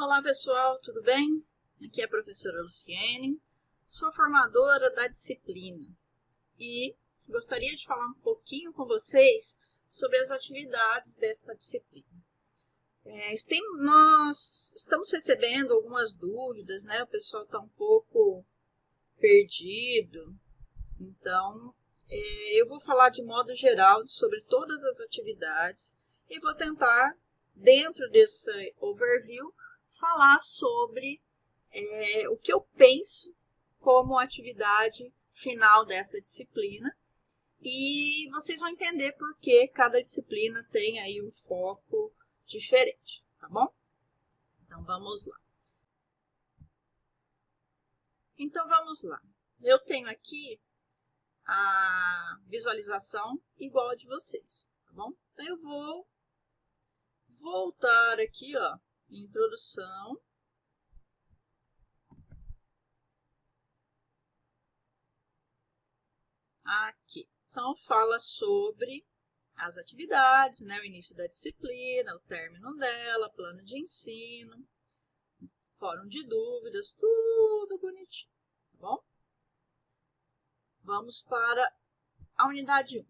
Olá pessoal, tudo bem? Aqui é a professora Luciene, sou formadora da disciplina e gostaria de falar um pouquinho com vocês sobre as atividades desta disciplina. Nós estamos recebendo algumas dúvidas, né? O pessoal está um pouco perdido, então eu vou falar de modo geral sobre todas as atividades e vou tentar, dentro desse overview, falar sobre o que eu penso como atividade final dessa disciplina e vocês vão entender por que cada disciplina tem aí um foco diferente, tá bom? Então vamos lá. Eu tenho aqui a visualização igual a de vocês, tá bom? Então eu vou voltar aqui, ó, introdução. Aqui. Então, fala sobre as atividades, né? O início da disciplina, o término dela, plano de ensino, fórum de dúvidas, tudo bonitinho, tá bom? Vamos para a unidade 1.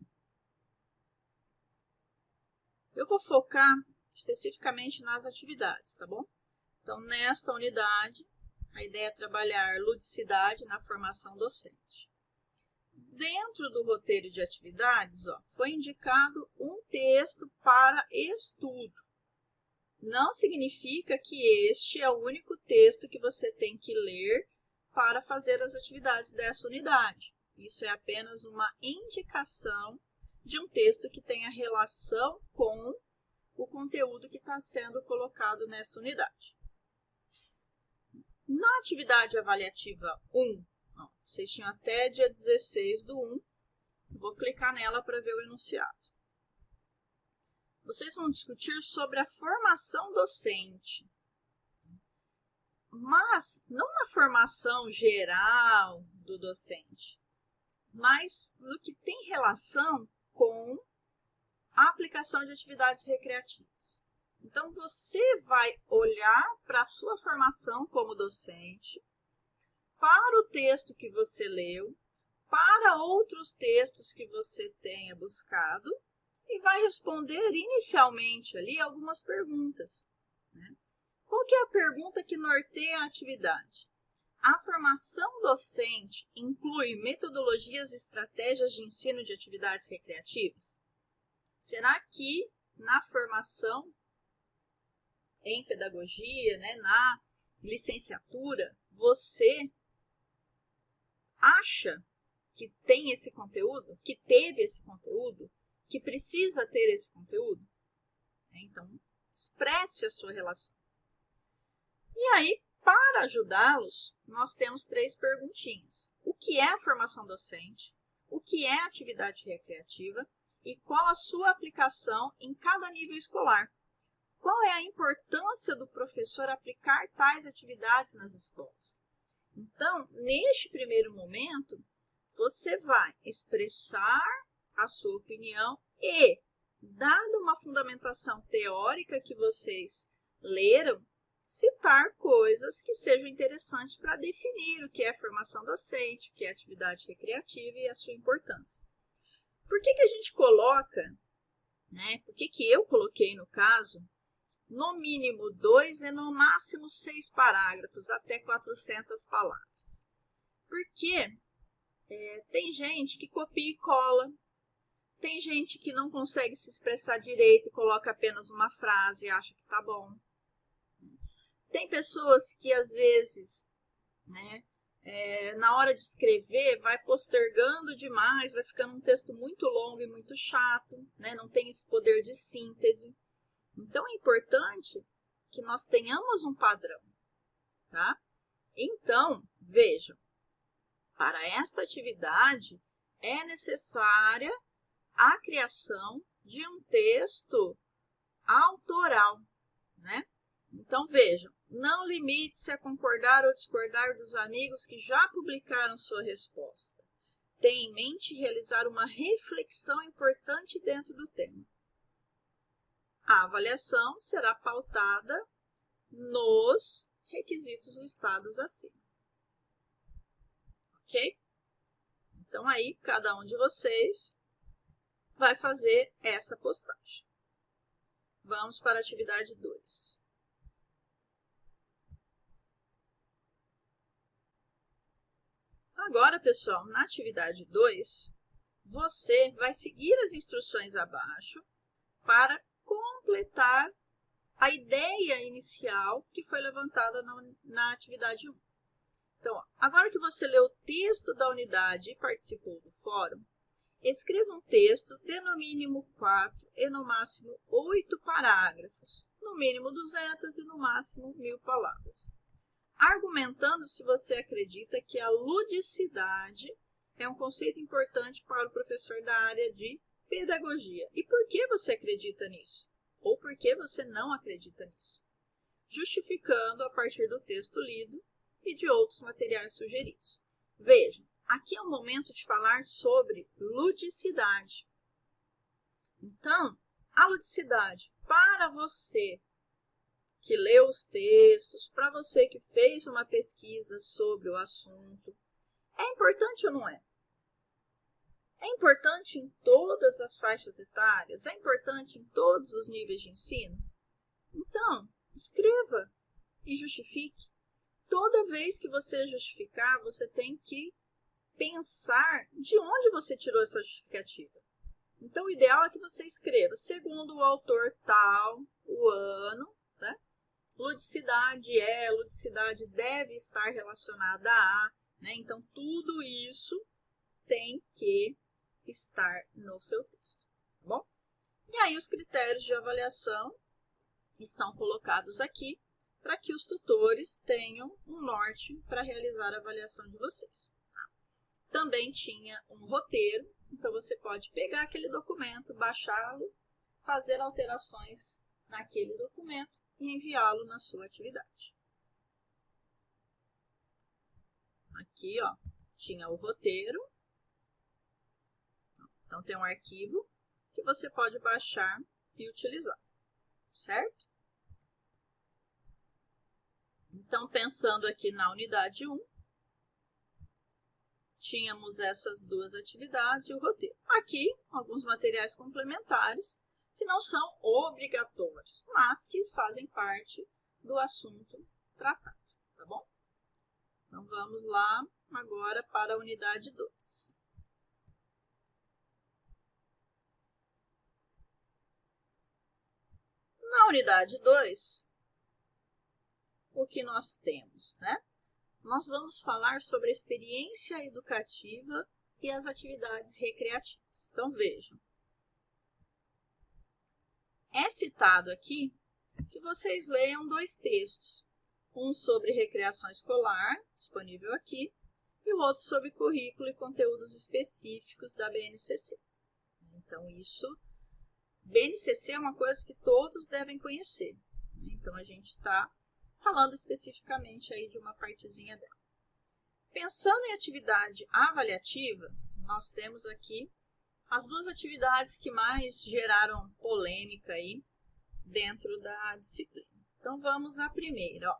Eu vou focar especificamente nas atividades, tá bom? Então, nesta unidade, a ideia é trabalhar ludicidade na formação docente. Dentro do roteiro de atividades, ó, foi indicado um texto para estudo. Não significa que este é o único texto que você tem que ler para fazer as atividades dessa unidade. Isso é apenas uma indicação de um texto que tenha relação com o conteúdo que está sendo colocado nesta unidade. Na atividade avaliativa 1, vocês tinham até dia 16 do 1. Vou clicar nela para ver o enunciado. Vocês vão discutir sobre a formação docente. Mas não na formação geral do docente, mas no que tem relação com a aplicação de atividades recreativas. Então, você vai olhar para a sua formação como docente, para o texto que você leu, para outros textos que você tenha buscado e vai responder inicialmente ali algumas perguntas, né? Qual que é a pergunta que norteia a atividade? A formação docente inclui metodologias e estratégias de ensino de atividades recreativas? Será que na formação em pedagogia, né, na licenciatura, você acha que tem esse conteúdo, que teve esse conteúdo, que precisa ter esse conteúdo? Então, expresse a sua relação. E aí, para ajudá-los, nós temos 3 perguntinhas. O que é a formação docente? O que é a atividade recreativa? E qual a sua aplicação em cada nível escolar? Qual é a importância do professor aplicar tais atividades nas escolas? Então, neste primeiro momento, você vai expressar a sua opinião e, dada uma fundamentação teórica que vocês leram, citar coisas que sejam interessantes para definir o que é formação docente, o que é atividade recreativa e a sua importância. Por que a gente coloca, né? Por que eu coloquei, no caso, no mínimo 2 e no máximo 6 parágrafos, até 400 palavras? Porque tem gente que copia e cola, tem gente que não consegue se expressar direito e coloca apenas uma frase e acha que tá bom. Tem pessoas que às vezes, né, na hora de escrever, vai postergando demais, vai ficando um texto muito longo e muito chato, né, não tem esse poder de síntese. Então, é importante que nós tenhamos um padrão, tá? Então, vejam, para esta atividade é necessária a criação de um texto autoral, né? Então, vejam, não limite-se a concordar ou discordar dos amigos que já publicaram sua resposta. Tenha em mente realizar uma reflexão importante dentro do tema. A avaliação será pautada nos requisitos listados acima. Ok? Então, aí, cada um de vocês vai fazer essa postagem. Vamos para a atividade 2. Agora, pessoal, na atividade 2, você vai seguir as instruções abaixo para completar a ideia inicial que foi levantada na atividade 1. Então, agora que você leu o texto da unidade e participou do fórum, escreva um texto de no mínimo 4 e no máximo 8 parágrafos, no mínimo 200 e no máximo 1000 palavras, argumentando se você acredita que a ludicidade é um conceito importante para o professor da área de pedagogia. E por que você acredita nisso? Ou por que você não acredita nisso? Justificando a partir do texto lido e de outros materiais sugeridos. Vejam, aqui é o momento de falar sobre ludicidade. Então, a ludicidade, para você que leu os textos, para você que fez uma pesquisa sobre o assunto, é importante ou não é? É importante em todas as faixas etárias? É importante em todos os níveis de ensino? Então, escreva e justifique. Toda vez que você justificar, você tem que pensar de onde você tirou essa justificativa. Então, o ideal é que você escreva, segundo o autor tal, o ano, né? Ludicidade deve estar relacionada a, né? Então, tudo isso tem que estar no seu texto, tá bom? E aí, os critérios de avaliação estão colocados aqui para que os tutores tenham um norte para realizar a avaliação de vocês. Também tinha um roteiro, então você pode pegar aquele documento, baixá-lo, fazer alterações naquele documento e enviá-lo na sua atividade. Aqui, ó, tinha o roteiro. Então, tem um arquivo que você pode baixar e utilizar, certo? Então, pensando aqui na unidade 1, tínhamos essas duas atividades e o roteiro. Aqui, alguns materiais complementares que não são obrigatórios, mas que fazem parte do assunto tratado, tá bom? Então, vamos lá agora para a unidade 2. Na unidade 2, o que nós temos, né? Nós vamos falar sobre a experiência educativa e as atividades recreativas. Então, vejam. É citado aqui que vocês leiam 2 textos. Um sobre recreação escolar, disponível aqui, e o outro sobre currículo e conteúdos específicos da BNCC. Então, BNCC é uma coisa que todos devem conhecer. Então, a gente está falando especificamente aí de uma partezinha dela. Pensando em atividade avaliativa, nós temos aqui as 2 atividades que mais geraram polêmica aí dentro da disciplina. Então, vamos à primeira, ó.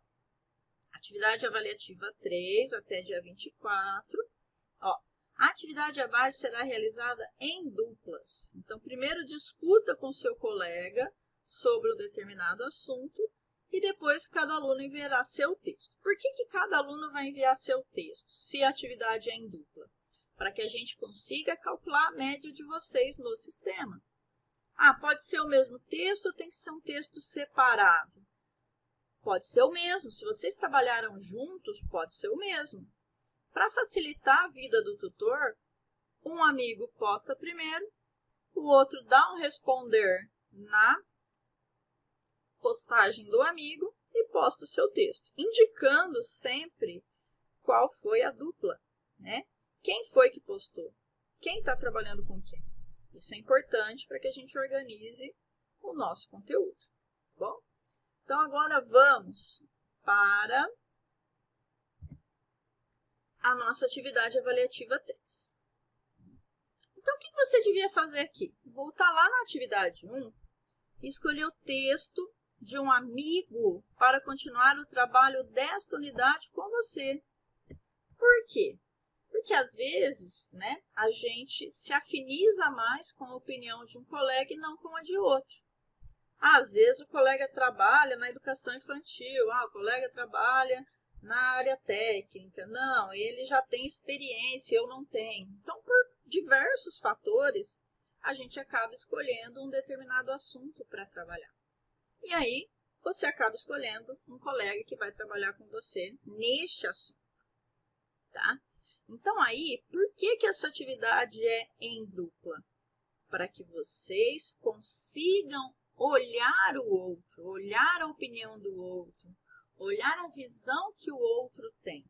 Atividade avaliativa 3 até dia 24. Ó, a atividade abaixo será realizada em duplas. Então, primeiro discuta com seu colega sobre um determinado assunto e depois cada aluno enviará seu texto. Por que cada aluno vai enviar seu texto, se a atividade é em dupla? Para que a gente consiga calcular a média de vocês no sistema. Ah, pode ser o mesmo texto ou tem que ser um texto separado? Pode ser o mesmo. Se vocês trabalharam juntos, pode ser o mesmo. Para facilitar a vida do tutor, um amigo posta primeiro, o outro dá um responder na postagem do amigo e posta o seu texto, indicando sempre qual foi a dupla, né? Quem foi que postou? Quem está trabalhando com quem? Isso é importante para que a gente organize o nosso conteúdo, tá bom? Então, agora vamos para a nossa atividade avaliativa 3. Então, o que você devia fazer aqui? Voltar lá na atividade 1 e escolher o texto de um amigo para continuar o trabalho desta unidade com você. Por quê? Porque às vezes, né, a gente se afiniza mais com a opinião de um colega e não com a de outro. Às vezes o colega trabalha na educação infantil, o colega trabalha na área técnica. Não, ele já tem experiência, eu não tenho. Então, por diversos fatores, a gente acaba escolhendo um determinado assunto para trabalhar. E aí, você acaba escolhendo um colega que vai trabalhar com você neste assunto, tá? Então, aí, por que essa atividade é em dupla? Para que vocês consigam olhar o outro, olhar a opinião do outro, olhar a visão que o outro tem,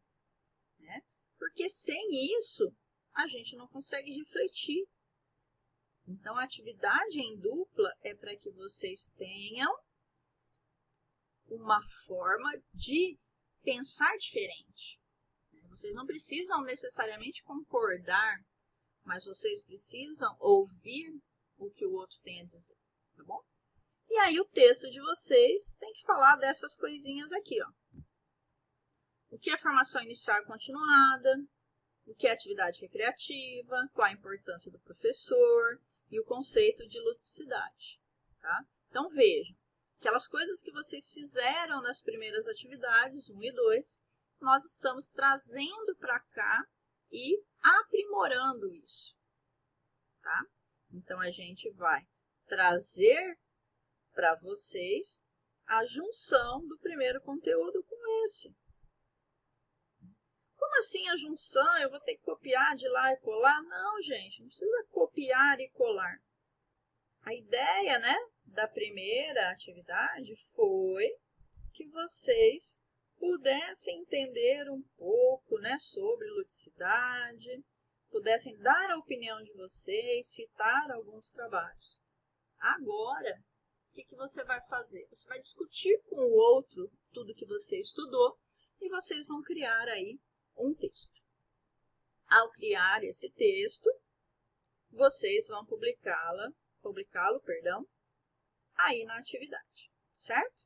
né? Porque sem isso, a gente não consegue refletir. Então, a atividade em dupla é para que vocês tenham uma forma de pensar diferente. Vocês não precisam necessariamente concordar, mas vocês precisam ouvir o que o outro tem a dizer, tá bom? E aí o texto de vocês tem que falar dessas coisinhas aqui, ó. O que é formação inicial e continuada, o que é atividade recreativa, qual a importância do professor e o conceito de ludicidade, tá? Então vejam, aquelas coisas que vocês fizeram nas primeiras atividades, 1 e 2, nós estamos trazendo para cá e aprimorando isso, tá? Então, a gente vai trazer para vocês a junção do primeiro conteúdo com esse. Como assim a junção? Eu vou ter que copiar de lá e colar? Não, gente, não precisa copiar e colar. A ideia, né, da primeira atividade foi que vocês pudessem entender um pouco, né, sobre ludicidade, pudessem dar a opinião de vocês, citar alguns trabalhos. Agora, o que você vai fazer? Você vai discutir com o outro tudo que você estudou e vocês vão criar aí um texto. Ao criar esse texto, vocês vão publicá-lo, aí na atividade, certo?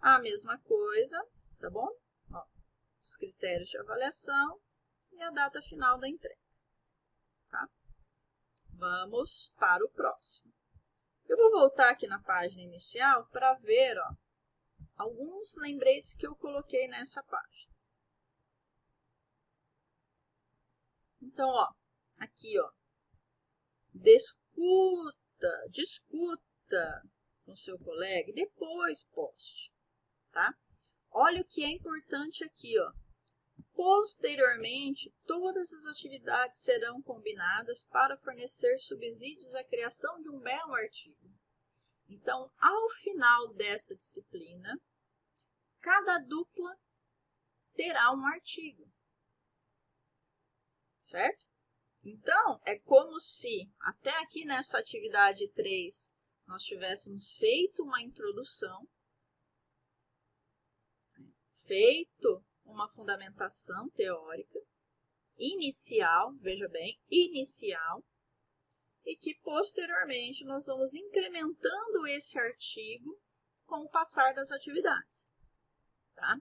A mesma coisa, tá bom? Ó, os critérios de avaliação e a data final da entrega, tá? Vamos para o próximo. Eu vou voltar aqui na página inicial para ver, ó, alguns lembretes que eu coloquei nessa página. Então, ó, aqui, ó, discuta com seu colega e depois poste, tá? Olha o que é importante aqui, ó. Posteriormente, todas as atividades serão combinadas para fornecer subsídios à criação de um belo artigo. Então, ao final desta disciplina, cada dupla terá um artigo, certo? Então, é como se, até aqui nessa atividade 3, nós tivéssemos feito uma introdução, feito uma fundamentação teórica, inicial, veja bem, inicial, e que posteriormente nós vamos incrementando esse artigo com o passar das atividades, tá?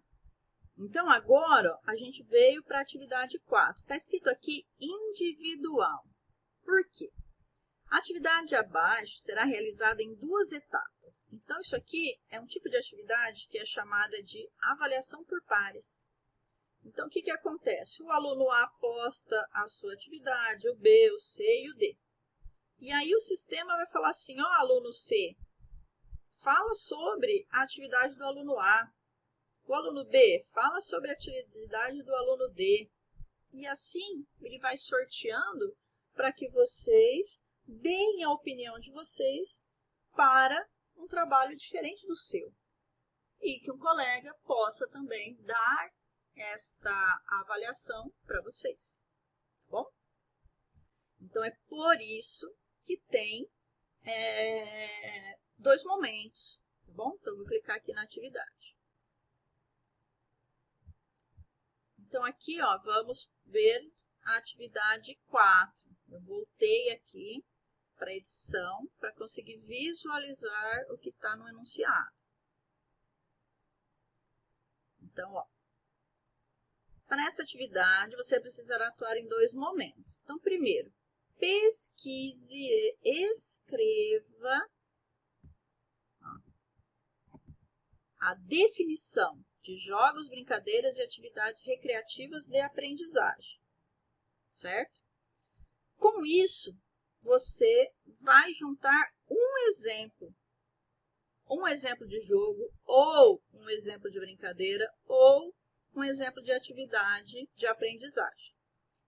Então, agora, ó, a gente veio para a atividade 4. Está escrito aqui individual. Por quê? A atividade abaixo será realizada em 2 etapas. Então, isso aqui é um tipo de atividade que é chamada de avaliação por pares. Então, o que acontece? O aluno A posta a sua atividade, o B, o C e o D. E aí o sistema vai falar assim, ó, aluno C, fala sobre a atividade do aluno A. O aluno B fala sobre a atividade do aluno D. E assim, ele vai sorteando para que vocês deem a opinião de vocês para um trabalho diferente do seu. E que um colega possa também dar esta avaliação para vocês, tá bom? Então, é por isso que tem 2 momentos, tá bom? Então, eu vou clicar aqui na atividade. Então, aqui, ó, vamos ver a atividade 4. Eu voltei aqui para a edição para conseguir visualizar o que está no enunciado. Então, ó, para esta atividade, você precisará atuar em 2 momentos. Então, primeiro, pesquise e escreva a definição de jogos, brincadeiras e atividades recreativas de aprendizagem, certo? Com isso, você vai juntar um exemplo de jogo, ou um exemplo de brincadeira, ou um exemplo de atividade de aprendizagem.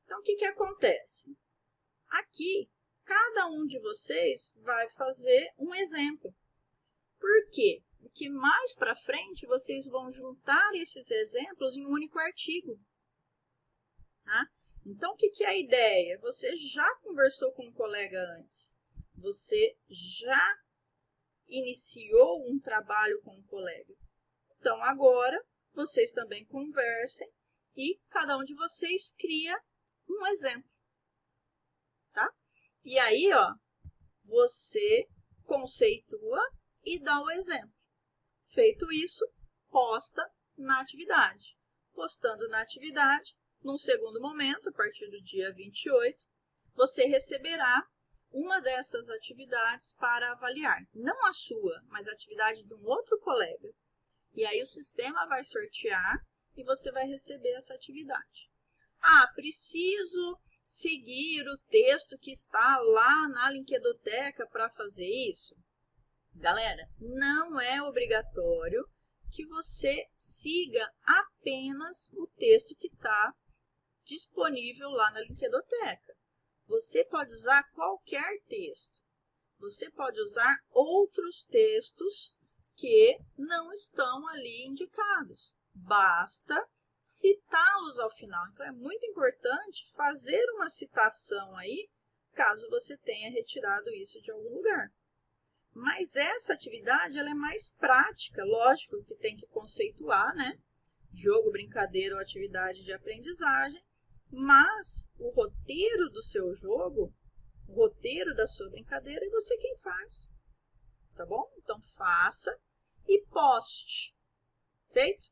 Então, o que acontece? Aqui, cada um de vocês vai fazer um exemplo. Por quê? Porque mais para frente vocês vão juntar esses exemplos em um único artigo. Tá? Então, o que é a ideia? Você já conversou com um colega antes. Você já iniciou um trabalho com um colega. Então, agora, vocês também conversem e cada um de vocês cria um exemplo. Tá? E aí, ó, você conceitua e dá o exemplo. Feito isso, posta na atividade. Postando na atividade, num segundo momento, a partir do dia 28, você receberá uma dessas atividades para avaliar. Não a sua, mas a atividade de um outro colega. E aí o sistema vai sortear e você vai receber essa atividade. Ah, preciso seguir o texto que está lá na Linkedoteca para fazer isso? Galera, não é obrigatório que você siga apenas o texto que está disponível lá na Linkedoteca. Você pode usar qualquer texto. Você pode usar outros textos que não estão ali indicados. Basta citá-los ao final. Então, é muito importante fazer uma citação aí, caso você tenha retirado isso de algum lugar. Mas essa atividade ela é mais prática, lógico que tem que conceituar, né? Jogo, brincadeira ou atividade de aprendizagem, mas o roteiro do seu jogo, o roteiro da sua brincadeira é você quem faz, tá bom? Então faça e poste, feito?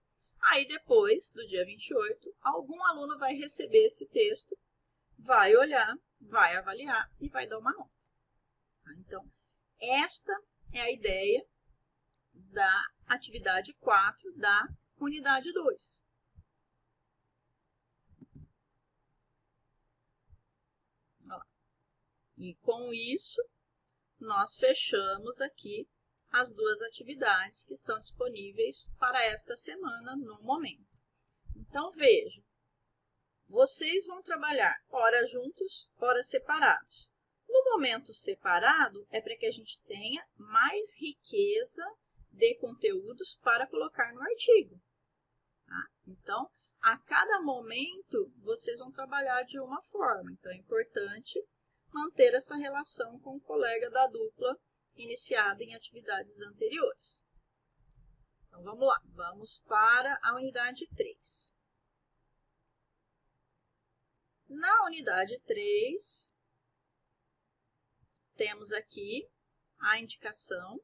Aí depois, do dia 28, algum aluno vai receber esse texto, vai olhar, vai avaliar e vai dar uma nota. Então, esta é a ideia da atividade 4 da unidade 2. Olha lá. E com isso, nós fechamos aqui as 2 atividades que estão disponíveis para esta semana no momento. Então, vejam, vocês vão trabalhar ora juntos, ora separados. No momento separado, é para que a gente tenha mais riqueza de conteúdos para colocar no artigo. Tá? Então, a cada momento, vocês vão trabalhar de uma forma. Então, é importante manter essa relação com o colega da dupla iniciada em atividades anteriores. Então, vamos lá. Vamos para a unidade 3. Na unidade 3, temos aqui a indicação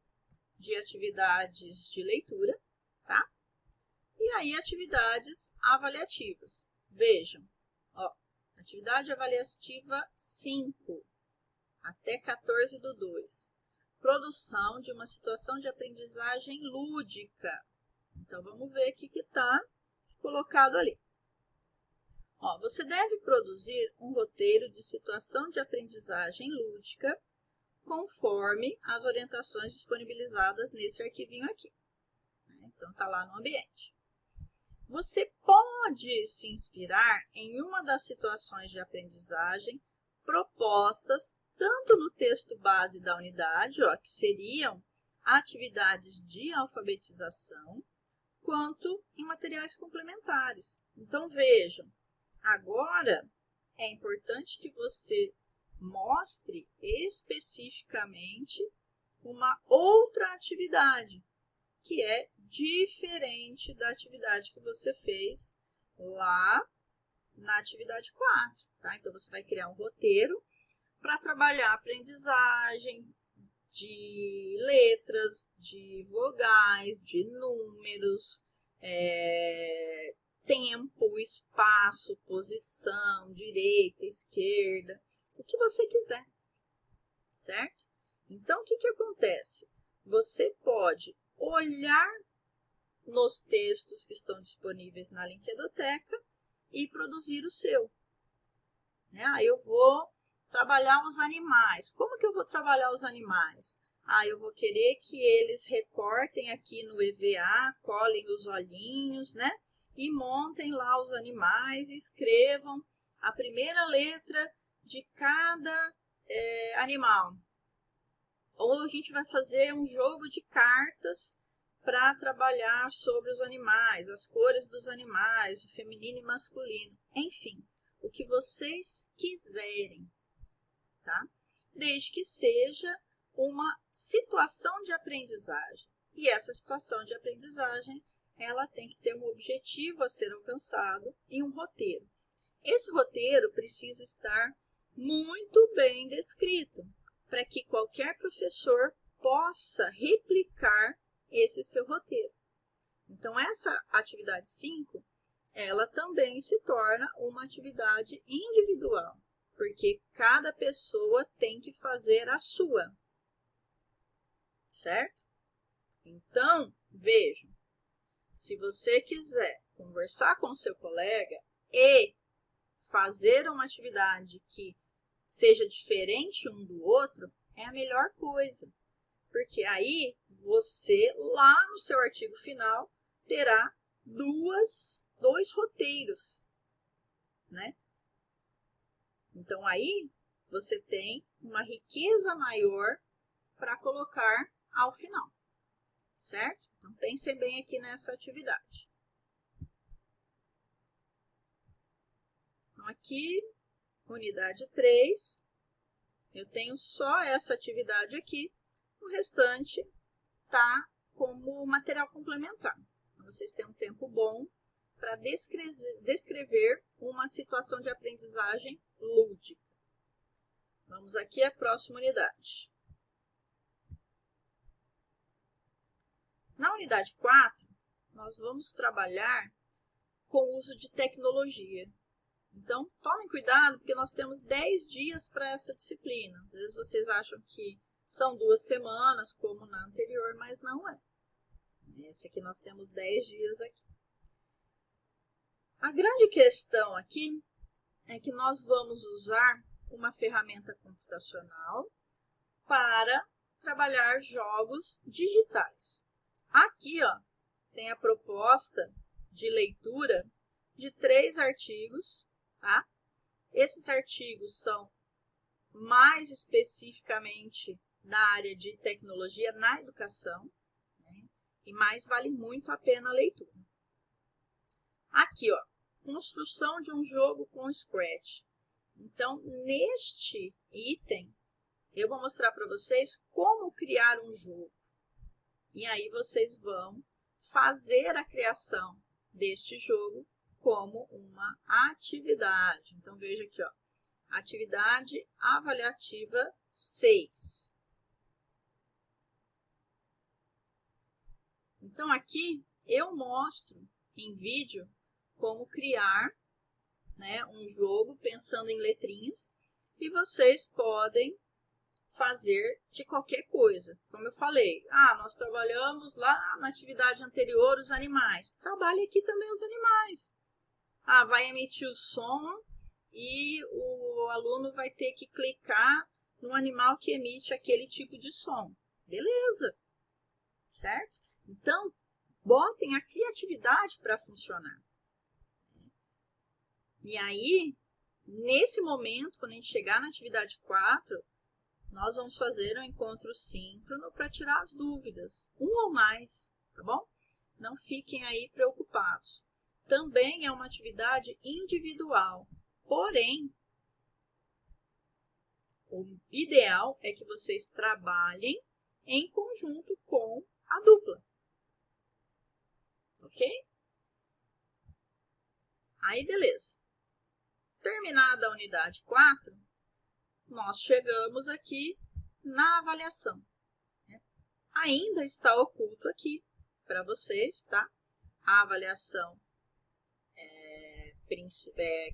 de atividades de leitura, tá? E aí, atividades avaliativas. Vejam, ó, atividade avaliativa 5, até 14/2. Produção de uma situação de aprendizagem lúdica. Então, vamos ver o que está colocado ali. Ó, você deve produzir um roteiro de situação de aprendizagem lúdica conforme as orientações disponibilizadas nesse arquivinho aqui. Então, está lá no ambiente. Você pode se inspirar em uma das situações de aprendizagem propostas tanto no texto base da unidade, ó, que seriam atividades de alfabetização, quanto em materiais complementares. Então, vejam, agora é importante que você mostre especificamente uma outra atividade, que é diferente da atividade que você fez lá na atividade 4. Tá? Então, você vai criar um roteiro para trabalhar a aprendizagem de letras, de vogais, de números, tempo, espaço, posição, direita, esquerda, o que você quiser, certo? Então, o que acontece? Você pode olhar nos textos que estão disponíveis na Linkedoteca e produzir o seu. Aí eu vou trabalhar os animais. Como que eu vou trabalhar os animais? Eu vou querer que eles recortem aqui no EVA, colhem os olhinhos, né? E montem lá os animais e escrevam a primeira letra de cada animal. Ou a gente vai fazer um jogo de cartas para trabalhar sobre os animais, as cores dos animais, o feminino e masculino. Enfim, o que vocês quiserem, tá? Desde que seja uma situação de aprendizagem. E essa situação de aprendizagem, ela tem que ter um objetivo a ser alcançado e um roteiro. Esse roteiro precisa estar muito bem descrito, para que qualquer professor possa replicar esse seu roteiro. Então, essa atividade 5, ela também se torna uma atividade individual, porque cada pessoa tem que fazer a sua, certo? Então, vejam, se você quiser conversar com o seu colega e fazer uma atividade que seja diferente um do outro, é a melhor coisa. Porque aí você, lá no seu artigo final, terá dois roteiros, né? Então, aí você tem uma riqueza maior para colocar ao final, certo? Então, pensem bem aqui nessa atividade. Então, aqui, unidade 3, eu tenho só essa atividade aqui, o restante está como material complementar. Então, vocês têm um tempo bom para descrever uma situação de aprendizagem lúdica. Vamos aqui à próxima unidade. Na unidade 4, nós vamos trabalhar com o uso de tecnologia. Então, tomem cuidado, porque nós temos 10 dias para essa disciplina. Às vezes vocês acham que são 2 semanas, como na anterior, mas não é. Esse aqui nós temos 10 dias aqui. A grande questão aqui é que nós vamos usar uma ferramenta computacional para trabalhar jogos digitais. Aqui, ó, tem a proposta de leitura de 3 artigos, tá? Esses artigos são mais especificamente da área de tecnologia na educação, né? E mais vale muito a pena a leitura. Aqui, ó, construção de um jogo com Scratch. Então, neste item, eu vou mostrar para vocês como criar um jogo. E aí vocês vão fazer a criação deste jogo como uma atividade. Então, veja aqui, ó, atividade avaliativa 6. Então, aqui eu mostro em vídeo como criar, né, um jogo pensando em letrinhas, e vocês podem fazer de qualquer coisa. Como eu falei, nós trabalhamos lá na atividade anterior os animais. Trabalhe aqui também os animais. Vai emitir o som e o aluno vai ter que clicar no animal que emite aquele tipo de som. Beleza, certo? Então, botem a criatividade para funcionar. E aí, nesse momento, quando a gente chegar na atividade 4, nós vamos fazer um encontro síncrono para tirar as dúvidas, um ou mais, tá bom? Não fiquem aí preocupados. Também é uma atividade individual, porém, o ideal é que vocês trabalhem em conjunto com a dupla, ok? Aí, beleza. Terminada a unidade 4, nós chegamos aqui na avaliação. Ainda está oculto aqui para vocês, tá? a avaliação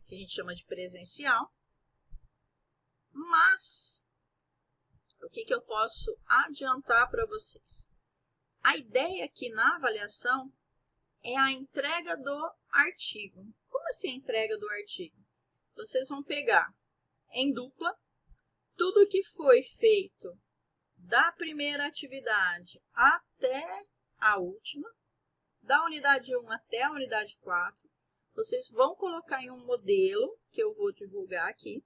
que a gente chama de presencial. Mas, o que eu posso adiantar para vocês? A ideia aqui na avaliação é a entrega do artigo. Como assim a entrega do artigo? Vocês vão pegar em dupla tudo que foi feito da primeira atividade até a última, da unidade 1 até a unidade 4. Vocês vão colocar em um modelo que eu vou divulgar aqui.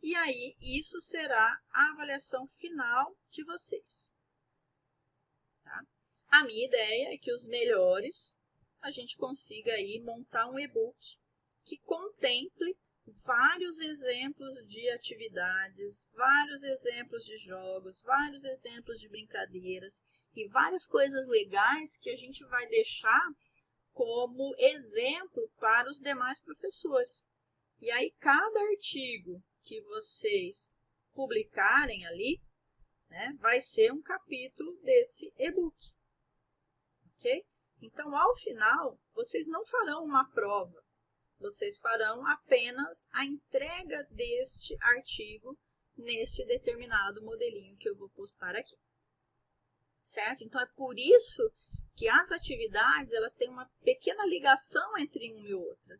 E aí, isso será a avaliação final de vocês. Tá? A minha ideia é que os melhores, a gente consiga aí montar um e-book que contemple vários exemplos de atividades, vários exemplos de jogos, vários exemplos de brincadeiras e várias coisas legais que a gente vai deixar como exemplo para os demais professores. E aí, cada artigo que vocês publicarem ali, né, vai ser um capítulo desse e-book. Ok? Então, ao final, vocês não farão uma prova. Vocês farão apenas a entrega deste artigo nesse determinado modelinho que eu vou postar aqui. Certo? Então, é por isso que as atividades elas têm uma pequena ligação entre uma e outra.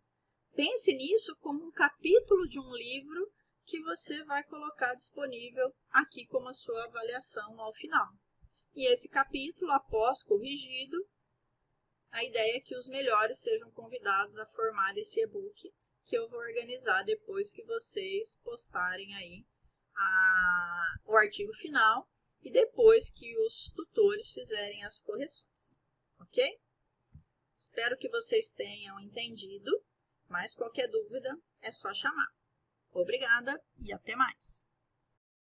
Pense nisso como um capítulo de um livro que você vai colocar disponível aqui como a sua avaliação ao final. E esse capítulo, após corrigido, a ideia é que os melhores sejam convidados a formar esse e-book que eu vou organizar depois que vocês postarem aí o artigo final e depois que os tutores fizerem as correções. Ok? Espero que vocês tenham entendido, mas qualquer dúvida é só chamar. Obrigada e até mais!